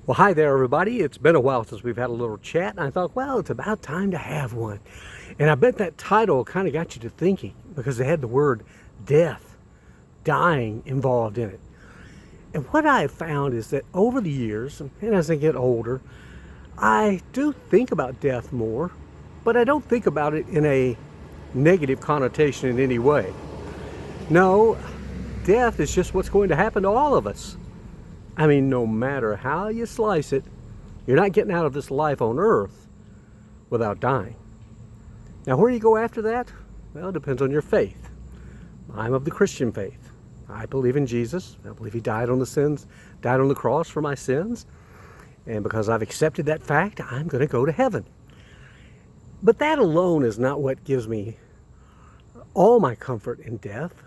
Well, hi there, everybody. It's been a while since we've had a little chat, and I thought, well, it's about time to have one. And I bet that title kind of got you to thinking because it had the word death, dying involved in it. And what I have found is that over the years, and as I get older, I do think about death more, but I don't think about it in a negative connotation in any way. No, death is just what's going to happen to all of us. I mean, no matter how you slice it, you're not getting out of this life on earth without dying. Now, where do you go after that? Well, it depends on your faith. I'm of the Christian faith. I believe in Jesus. I believe he died on the cross for my sins. And because I've accepted that fact, I'm going to go to heaven. But that alone is not what gives me all my comfort in death.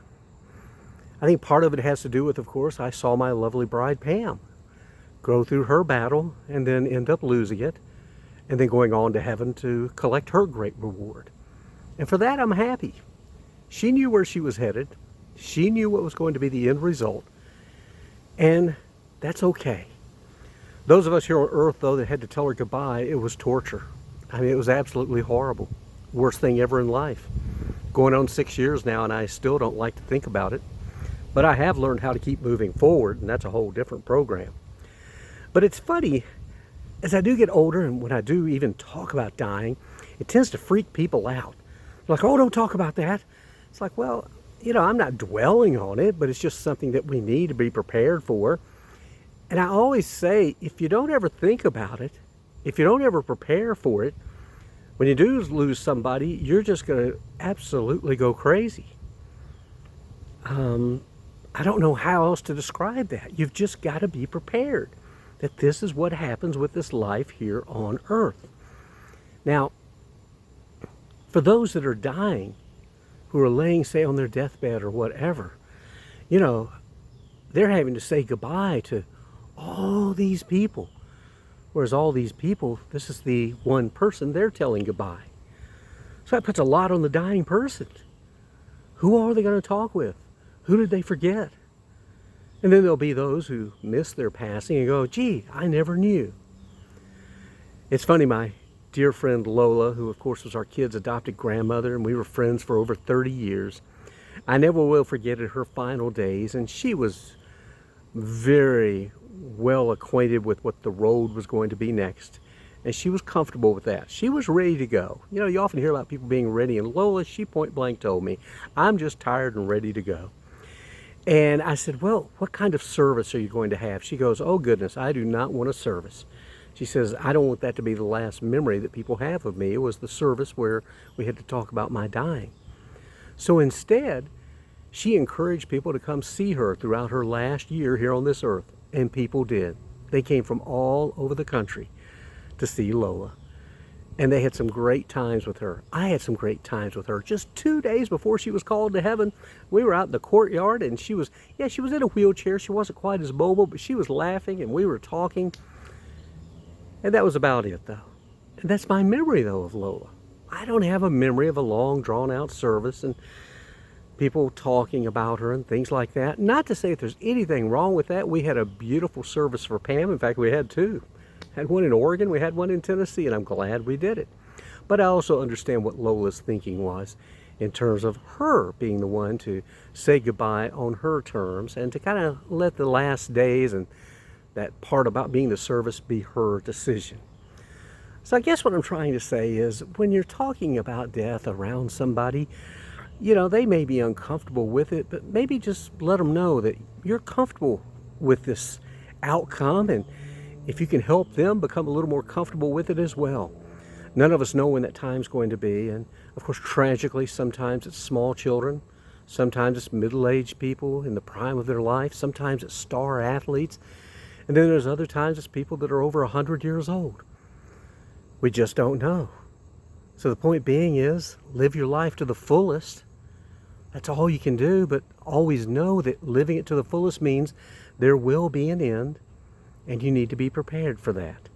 I think part of it has to do with, of course, I saw my lovely bride, Pam, go through her battle and then end up losing it, and then going on to heaven to collect her great reward. And for that, I'm happy. She knew where she was headed. She knew what was going to be the end result. And that's okay. Those of us here on earth, though, that had to tell her goodbye, it was torture. I mean, it was absolutely horrible. Worst thing ever in life. Going on 6 years now, and I still don't like to think about it. But I have learned how to keep moving forward, and that's a whole different program. But it's funny, as I do get older, and when I do even talk about dying, it tends to freak people out. Like, oh, don't talk about that. It's like, well, I'm not dwelling on it, but it's just something that we need to be prepared for. And I always say, if you don't ever think about it, if you don't ever prepare for it, when you do lose somebody, you're just going to absolutely go crazy. I don't know how else to describe that. You've just got to be prepared that this is what happens with this life here on earth. Now, for those that are dying, who are laying, say, on their deathbed or whatever, they're having to say goodbye to all these people. Whereas all these people, this is the one person they're telling goodbye. So that puts a lot on the dying person. Who are they going to talk with? Who did they forget? And then there'll be those who miss their passing and go, gee, I never knew. It's funny, my dear friend Lola, who of course was our kid's adopted grandmother, and we were friends for over 30 years. I never will forget her final days, and she was very well acquainted with what the road was going to be next. And she was comfortable with that. She was ready to go. You often hear about people being ready, and Lola, she point blank told me, I'm just tired and ready to go. And I said, well, what kind of service are you going to have? She goes, oh goodness, I do not want a service. She says, I don't want that to be the last memory that people have of me. It was the service where we had to talk about my dying. So instead, she encouraged people to come see her throughout her last year here on this earth. And people did. They came from all over the country to see Lola. And they had some great times with her. I had some great times with her. Just 2 days before she was called to heaven, we were out in the courtyard, and she was in a wheelchair. She wasn't quite as mobile, but she was laughing, and we were talking. And that was about it, though. And that's my memory, though, of Lola. I don't have a memory of a long, drawn-out service and people talking about her and things like that. Not to say if there's anything wrong with that. We had a beautiful service for Pam. In fact, we had two. Had one in Oregon, we had one in Tennessee, and I'm glad we did it. But I also understand what Lola's thinking was in terms of her being the one to say goodbye on her terms and to kind of let the last days and that part about being the service be her decision. So I guess what I'm trying to say is when you're talking about death around somebody, they may be uncomfortable with it, but maybe just let them know that you're comfortable with this outcome, and if you can help them become a little more comfortable with it as well. None of us know when that time's going to be, and of course, tragically, sometimes it's small children, sometimes it's middle-aged people in the prime of their life, sometimes it's star athletes, and then there's other times it's people that are over 100 years old. We just don't know. So the point being is, live your life to the fullest. That's all you can do, but always know that living it to the fullest means there will be an end, and you need to be prepared for that.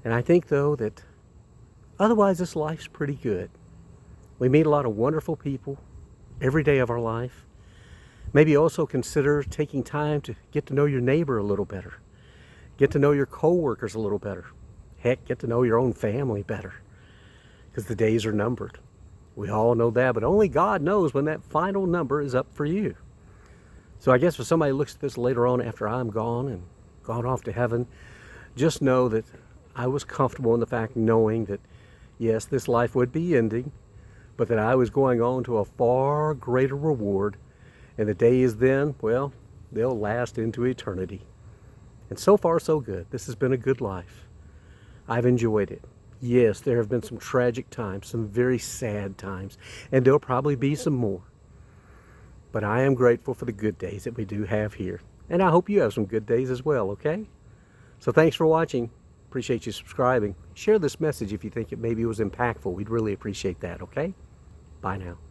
And I think, though, that otherwise this life's pretty good. We meet a lot of wonderful people every day of our life. Maybe also consider taking time to get to know your neighbor a little better. Get to know your coworkers a little better. Heck, get to know your own family better, because the days are numbered. We all know that, but only God knows when that final number is up for you. So I guess if somebody looks at this later on after I'm gone and gone off to heaven, just know that I was comfortable in the fact knowing that, yes, this life would be ending, but that I was going on to a far greater reward. And the days then, well, they'll last into eternity. And so far, so good. This has been a good life. I've enjoyed it. Yes, there have been some tragic times, some very sad times, and there'll probably be some more. But I am grateful for the good days that we do have here. And I hope you have some good days as well, okay? So thanks for watching. Appreciate you subscribing. Share this message if you think it maybe was impactful. We'd really appreciate that, okay? Bye now.